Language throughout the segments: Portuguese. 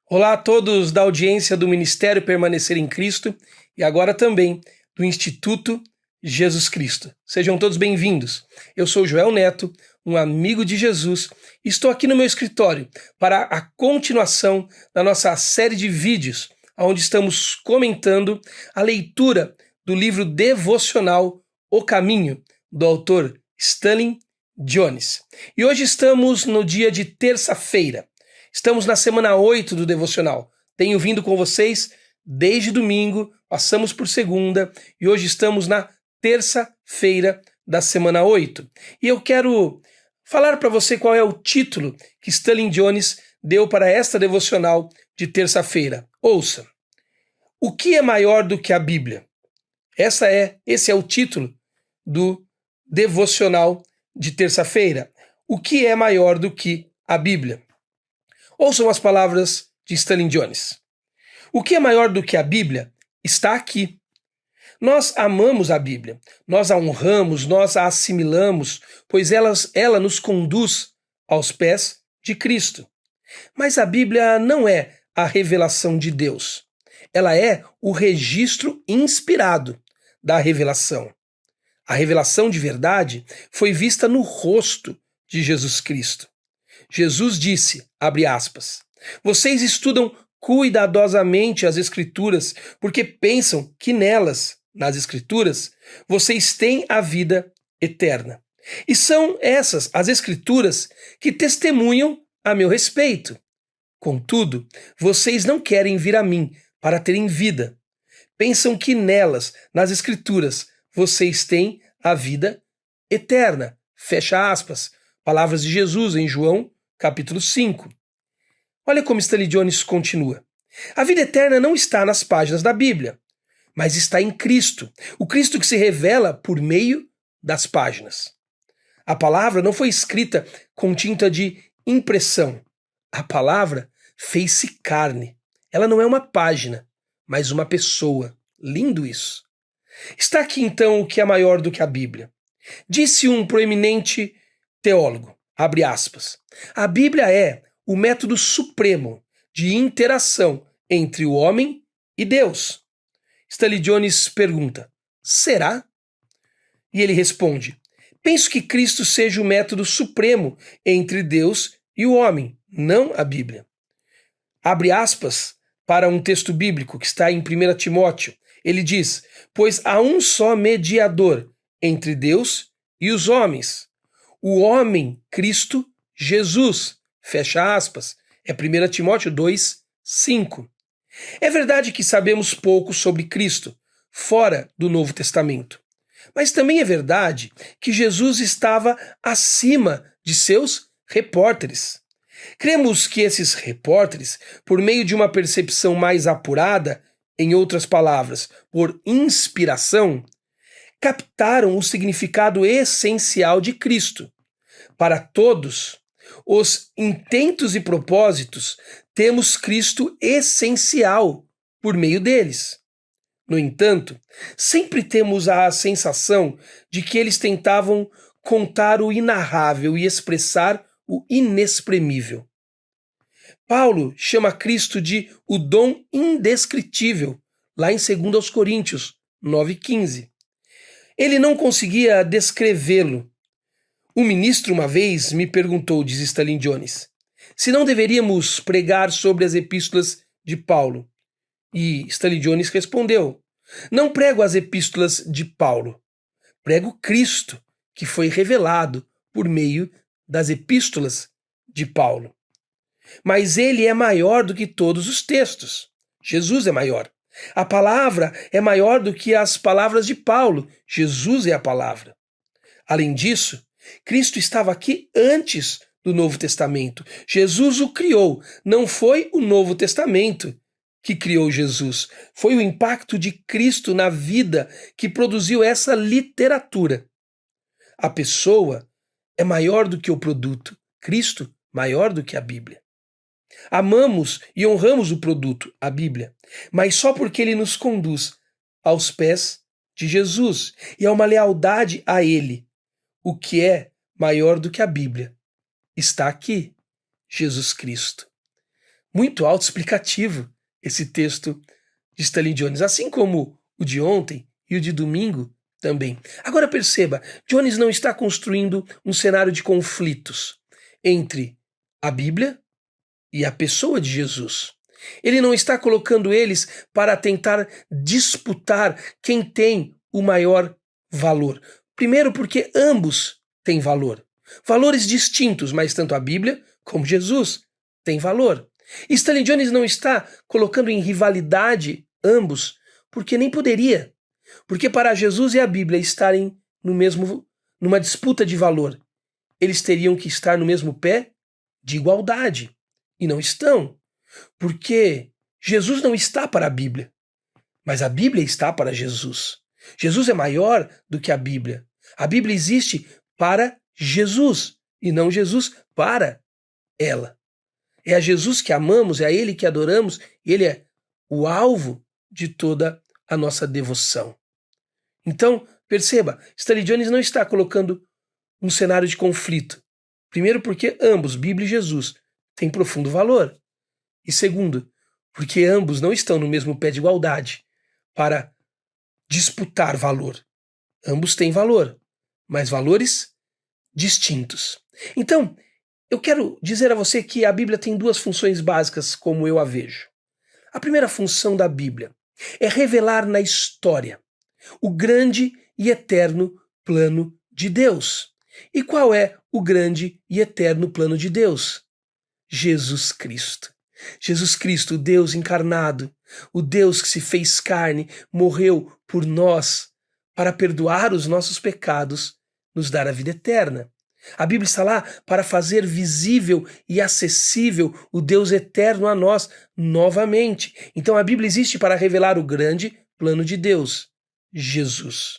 Olá a todos da audiência do Ministério Permanecer em Cristo e agora também do Instituto Jesus Cristo. Sejam todos bem-vindos. Eu sou Joel Neto, um amigo de Jesus, e estou aqui no meu escritório para a continuação da nossa série de vídeos, onde estamos comentando a leitura do livro devocional O Caminho, do autor Stanley Jones. E hoje estamos no dia de terça-feira. Estamos na semana 8 do devocional. Tenho vindo com vocês desde domingo, passamos por segunda e hoje estamos na terça-feira da semana 8. E eu quero falar para você qual é o título que Stanley Jones deu para esta devocional de terça-feira. Ouça. O que é maior do que a Bíblia? Esse é o título do devocional de terça-feira. O que é maior do que a Bíblia? Ouçam as palavras de Stanley Jones. O que é maior do que a Bíblia está aqui. Nós amamos a Bíblia, nós a honramos, nós a assimilamos, pois ela nos conduz aos pés de Cristo. Mas a Bíblia não é a revelação de Deus. Ela é o registro inspirado da revelação. A revelação de verdade foi vista no rosto de Jesus Cristo. Jesus disse, abre aspas, vocês estudam cuidadosamente as Escrituras porque pensam que nelas, nas Escrituras, vocês têm a vida eterna. E são essas as Escrituras que testemunham a meu respeito. Contudo, vocês não querem vir a mim para terem vida. Pensam que nelas, nas Escrituras, vocês têm a vida eterna. Fecha aspas. Palavras de Jesus em João capítulo 5. Olha como Stanley Jones continua. A vida eterna não está nas páginas da Bíblia, mas está em Cristo, o Cristo que se revela por meio das páginas. A palavra não foi escrita com tinta de impressão. A palavra fez-se carne. Ela não é uma página, mas uma pessoa. Lindo isso. Está aqui então o que é maior do que a Bíblia. Disse um proeminente teólogo, abre aspas, a Bíblia é o método supremo de interação entre o homem e Deus. Stanley Jones pergunta, será? E ele responde, penso que Cristo seja o método supremo entre Deus e o homem, não a Bíblia. Abre aspas para um texto bíblico que está em 1 Timóteo. Ele diz, pois há um só mediador entre Deus e os homens, o homem Cristo Jesus, fecha aspas, é 1 Timóteo 2, 5. É verdade que sabemos pouco sobre Cristo, fora do Novo Testamento. Mas também é verdade que Jesus estava acima de seus repórteres. Cremos que esses repórteres, por meio de uma percepção mais apurada, em outras palavras, por inspiração, captaram o significado essencial de Cristo. Para todos os intentos e propósitos, temos Cristo essencial por meio deles. No entanto, sempre temos a sensação de que eles tentavam contar o inarrável e expressar o inexprimível. Paulo chama Cristo de o dom indescritível, lá em 2 Coríntios 9,15. Ele não conseguia descrevê-lo. Um ministro uma vez me perguntou, diz Stanley Jones, se não deveríamos pregar sobre as epístolas de Paulo. E Stanley Jones respondeu, não prego as epístolas de Paulo, prego Cristo, que foi revelado por meio das epístolas de Paulo. Mas ele é maior do que todos os textos. Jesus é maior. A palavra é maior do que as palavras de Paulo. Jesus é a palavra. Além disso, Cristo estava aqui antes do Novo Testamento. Jesus o criou. Não foi o Novo Testamento que criou Jesus. Foi o impacto de Cristo na vida que produziu essa literatura. A pessoa é maior do que o produto. Cristo maior do que a Bíblia. Amamos e honramos o produto, a Bíblia, mas só porque ele nos conduz aos pés de Jesus e há uma lealdade a ele. O que é maior do que a Bíblia está aqui, Jesus Cristo. muito autoexplicativo esse texto de Stanley Jones, assim como o de ontem e o de domingo também. Agora perceba, Jones não está construindo um cenário de conflitos entre a Bíblia e a pessoa de Jesus. Ele não está colocando eles para tentar disputar quem tem o maior valor. Primeiro, porque ambos têm valor. Valores distintos, mas tanto a Bíblia como Jesus têm valor. E Stanley Jones não está colocando em rivalidade ambos, porque nem poderia. Porque para Jesus e a Bíblia estarem numa disputa de valor, eles teriam que estar no mesmo pé de igualdade. E não estão. Porque Jesus não está para a Bíblia, mas a Bíblia está para Jesus. Jesus é maior do que a Bíblia. A Bíblia existe para Jesus e não Jesus para ela. É a Jesus que amamos, é a Ele que adoramos, e Ele é o alvo de toda a nossa devoção. Então, perceba, Stanley Jones não está colocando um cenário de conflito. Primeiro, porque ambos, Bíblia e Jesus, têm profundo valor. E segundo, porque ambos não estão no mesmo pé de igualdade para disputar valor. Ambos têm valor, mas valores distintos. Então, eu quero dizer a você que a Bíblia tem duas funções básicas, como eu a vejo. A primeira função da Bíblia é revelar na história o grande e eterno plano de Deus. E qual é o grande e eterno plano de Deus? Jesus Cristo. Jesus Cristo, o Deus encarnado, o Deus que se fez carne, morreu por nós para perdoar os nossos pecados, nos dar a vida eterna. A Bíblia está lá para fazer visível e acessível o Deus eterno a nós novamente. Então a Bíblia existe para revelar o grande plano de Deus, Jesus.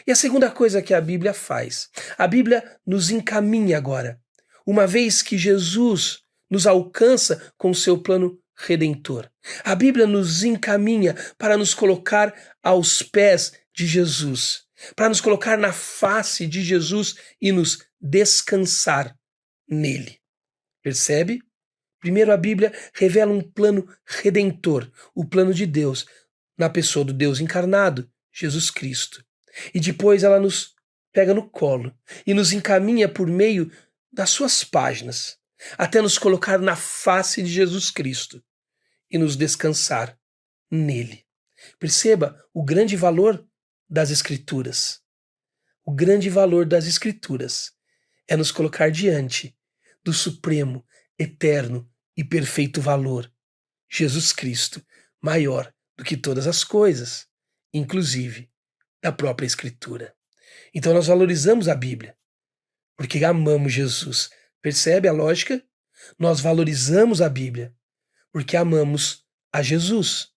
E a segunda coisa que a Bíblia faz, a Bíblia nos encaminha agora, uma vez que Jesus nos alcança com o seu plano redentor. A Bíblia nos encaminha para nos colocar aos pés de Jesus, para nos colocar na face de Jesus e nos descansar nele. Percebe? Primeiro, a Bíblia revela um plano redentor, o plano de Deus, na pessoa do Deus encarnado, Jesus Cristo. E depois ela nos pega no colo e nos encaminha por meio das suas páginas, até nos colocar na face de Jesus Cristo e nos descansar nele. Perceba o grande valor das Escrituras. O grande valor das Escrituras é nos colocar diante do supremo, eterno e perfeito valor, Jesus Cristo, maior do que todas as coisas, inclusive da própria Escritura. Então nós valorizamos a Bíblia, porque amamos Jesus. Percebe a lógica? Nós valorizamos a Bíblia, porque amamos a Jesus.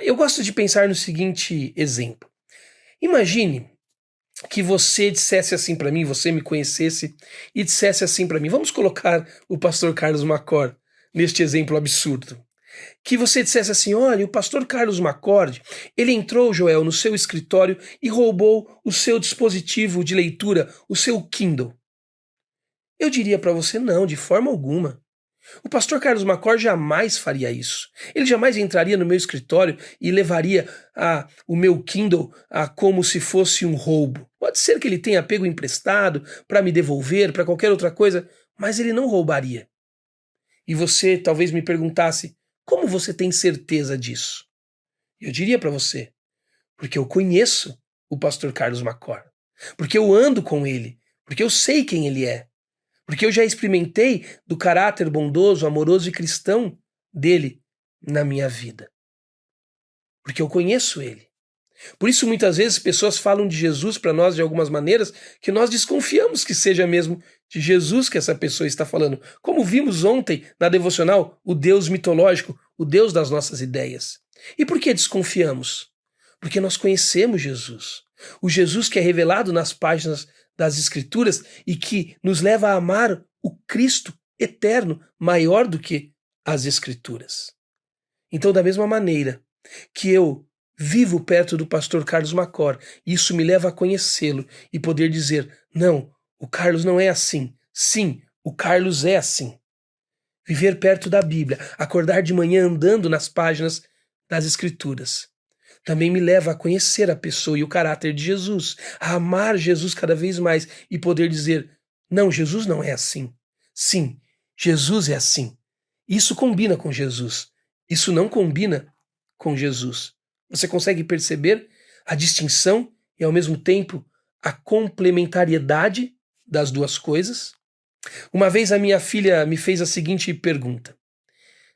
Eu gosto de pensar no seguinte exemplo. Imagine que você dissesse assim para mim, você me conhecesse e dissesse assim para mim, vamos colocar o pastor Carlos Macor neste exemplo absurdo. Que você dissesse assim, olha, o pastor Carlos Macorde, ele entrou, Joel, no seu escritório e roubou o seu dispositivo de leitura, o seu Kindle. Eu diria para você, não, de forma alguma. O pastor Carlos Macor jamais faria isso. Ele jamais entraria no meu escritório e levaria o meu Kindle como se fosse um roubo. Pode ser que ele tenha pego emprestado para me devolver, para qualquer outra coisa, mas ele não roubaria. E você talvez me perguntasse, como você tem certeza disso? Eu diria para você, porque eu conheço o pastor Carlos Macor, porque eu ando com ele, porque eu sei quem ele é. Porque eu já experimentei do caráter bondoso, amoroso e cristão dele na minha vida. Porque eu conheço ele. Por isso, muitas vezes, pessoas falam de Jesus para nós de algumas maneiras que nós desconfiamos que seja mesmo de Jesus que essa pessoa está falando. Como vimos ontem na devocional, o Deus mitológico, o Deus das nossas ideias. E por que desconfiamos? Porque nós conhecemos Jesus. O Jesus que é revelado nas páginas das Escrituras e que nos leva a amar o Cristo eterno, maior do que as Escrituras. Então, da mesma maneira que eu vivo perto do pastor Carlos Macor, isso me leva a conhecê-lo e poder dizer, não, o Carlos não é assim. Sim, o Carlos é assim. viver perto da Bíblia, acordar de manhã andando nas páginas das Escrituras. Também me leva a conhecer a pessoa e o caráter de Jesus, a amar Jesus cada vez mais e poder dizer: não, Jesus não é assim. Sim, Jesus é assim. Isso combina com Jesus. Isso não combina com Jesus. Você consegue perceber a distinção e, ao mesmo tempo, a complementariedade das duas coisas? Uma vez a minha filha me fez a seguinte pergunta.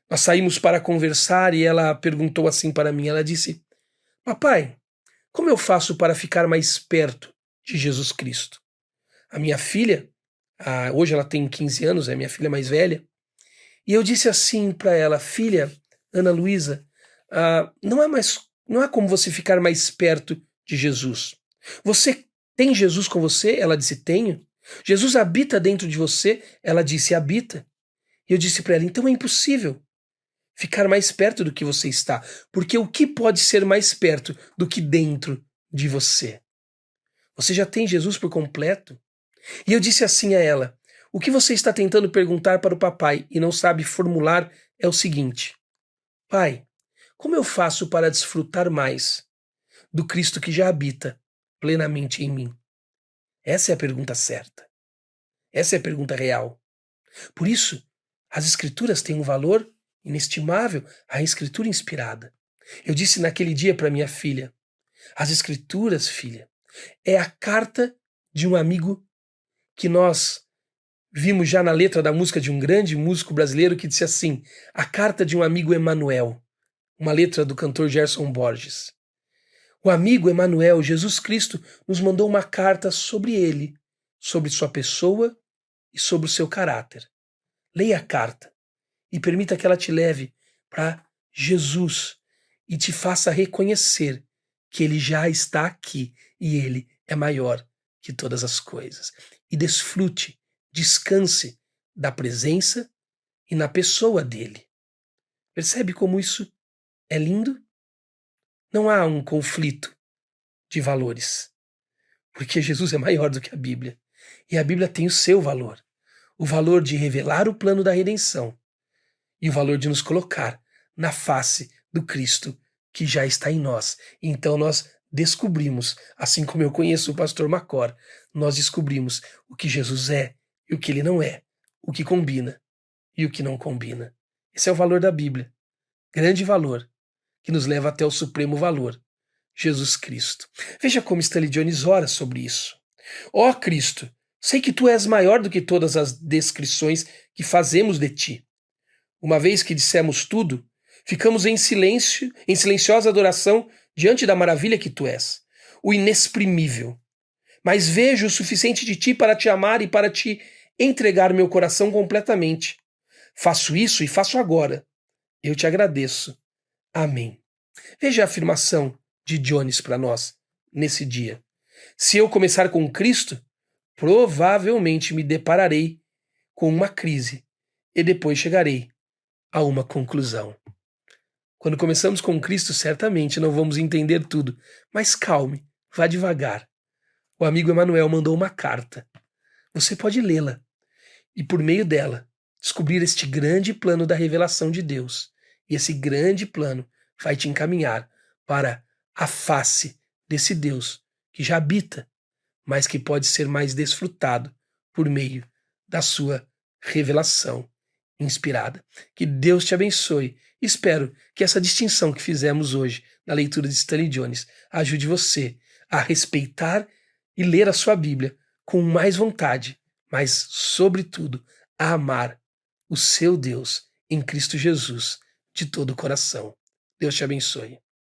Nós saímos para conversar e ela perguntou assim para mim. Ela disse: papai, como eu faço para ficar mais perto de Jesus Cristo? A minha filha, hoje ela tem 15 anos, é minha filha mais velha, e eu disse assim para ela: filha, Ana Luísa, não há como você ficar mais perto de Jesus. Você tem Jesus com você? Ela disse: tenho. Jesus habita dentro de você? Ela disse: habita. E eu disse para ela: então é impossível ficar mais perto do que você está, porque o que pode ser mais perto do que dentro de você? Você já tem Jesus por completo? E eu disse assim a ela: o que você está tentando perguntar para o papai e não sabe formular é o seguinte: pai, como eu faço para desfrutar mais do Cristo que já habita plenamente em mim? Essa é a pergunta certa. Essa é a pergunta real. Por isso, as Escrituras têm um valor inestimável, a Escritura inspirada. Eu disse naquele dia para minha filha: as Escrituras, filha, é a carta de um amigo que nós vimos já na letra da música de um grande músico brasileiro que disse assim: a carta de um amigo Emanuel, uma letra do cantor Gerson Borges. O amigo Emanuel, Jesus Cristo, nos mandou uma carta sobre ele, sobre sua pessoa e sobre o seu caráter. Leia a carta e permita que ela te leve para Jesus e te faça reconhecer que ele já está aqui e ele é maior que todas as coisas. E desfrute, descanse da presença e na pessoa dele. Percebe como isso é lindo? Não há um conflito de valores, porque Jesus é maior do que a Bíblia. E a Bíblia tem o seu valor, o valor de revelar o plano da redenção e o valor de nos colocar na face do Cristo que já está em nós. Então nós descobrimos, assim como eu conheço o pastor Macor, nós descobrimos o que Jesus é e o que ele não é, o que combina e o que não combina. Esse é o valor da Bíblia, grande valor, que nos leva até o supremo valor, Jesus Cristo. Veja como Stanley Jones ora sobre isso. Ó Cristo, sei que tu és maior do que todas as descrições que fazemos de ti. Uma vez que dissemos tudo, ficamos em silêncio, em silenciosa adoração diante da maravilha que tu és, o inexprimível. Mas vejo o suficiente de ti para te amar e para te entregar meu coração completamente. Faço isso e faço agora. Eu te agradeço. Amém. Veja a afirmação de Jones para nós nesse dia. Se eu começar com Cristo, provavelmente me depararei com uma crise e depois chegarei a uma conclusão. Quando começamos com Cristo, certamente não vamos entender tudo, mas calme, vá devagar. O amigo Emanuel mandou uma carta. Você pode lê-la e, por meio dela, descobrir este grande plano da revelação de Deus. E esse grande plano vai te encaminhar para a face desse Deus que já habita, mas que pode ser mais desfrutado por meio da sua revelação inspirada. Que Deus te abençoe. Espero que essa distinção que fizemos hoje na leitura de Stanley Jones ajude você a respeitar e ler a sua Bíblia com mais vontade, mas, sobretudo, a amar o seu Deus em Cristo Jesus de todo o coração. Deus te abençoe.